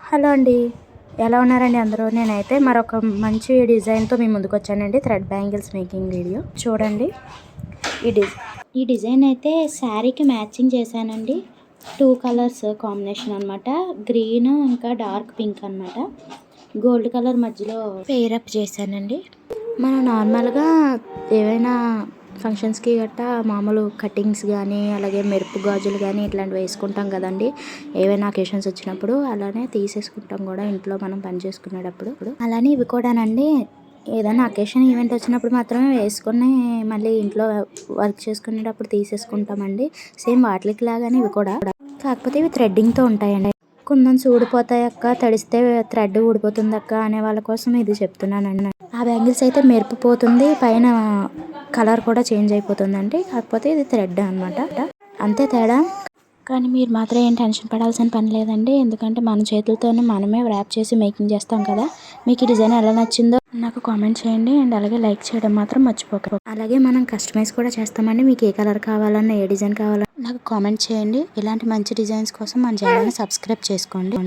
Hello అండి. ఎలా ఉన్నారండి అందరూ? నేనైతే మరొక మంచి డిజైన్తో మీ ముందుకు వచ్చానండి. థ్రెడ్ బ్యాంగిల్స్ మేకింగ్ వీడియో చూడండి. ఈ డిజైన్ అయితే శారీకి మ్యాచింగ్ చేశానండి. 2 కలర్స్ కాంబినేషన్ అనమాట. గ్రీన్ ఇంకా డార్క్ పింక్ అనమాట. గోల్డ్ కలర్ మధ్యలో పేరప్ చేశానండి. మనం నార్మల్గా ఏవైనా ఫంక్షన్స్కి గట్టా మామూలు కటింగ్స్ కానీ అలాగే మెరుపు గాజులు కానీ ఇట్లాంటివి వేసుకుంటాం కదండి. ఏవైనా అకేషన్స్ వచ్చినప్పుడు అలానే తీసేసుకుంటాం కూడా ఇంట్లో మనం పని చేసుకునేటప్పుడు. అలానే ఇవి కూడానండి ఏదైనా అకేషన్ ఈవెంట్ వచ్చినప్పుడు మాత్రమే వేసుకుని మళ్ళీ ఇంట్లో వర్క్ చేసుకునేటప్పుడు తీసేసుకుంటామండి. సేమ్ వాటికి లాగానే ఇవి కూడా, కాకపోతే ఇవి థ్రెడ్డింగ్తో ఉంటాయండి. కుందన్స్ ఊడిపోతాయి అక్క, తడిస్తే థ్రెడ్ ఊడిపోతుంది అక్క అనే వాళ్ళ కోసం ఇది చెప్తున్నానండి. ఆ బ్యాంగిల్స్ అయితే మెరిపిపోతుంది, పైన కలర్ కూడా చేంజ్ అయిపోతుందండి. కాకపోతే ఇది థ్రెడ్ అనమాట, అంతే తేడా. కానీ మీరు మాత్రం ఏం టెన్షన్ పడాల్సిన పని లేదండి. ఎందుకంటే మన చేతులతోనే మనమే ర్యాప్ చేసి మేకింగ్ చేస్తాం కదా. మీకు ఈ డిజైన్ ఎలా నచ్చిందో నాకు కామెంట్ చేయండి. అండ్ అలాగే లైక్ చేయడం మాత్రం మర్చిపోకండి. అలాగే మనం కస్టమైజ్ కూడా చేస్తామండి. మీకు ఏ కలర్ కావాలన్నా ఏ డిజైన్ కావాలన్నా నాకు కామెంట్ చేయండి. ఇలాంటి మంచి డిజైన్స్ కోసం మన ఛానల్ని సబ్స్క్రైబ్ చేసుకోండి.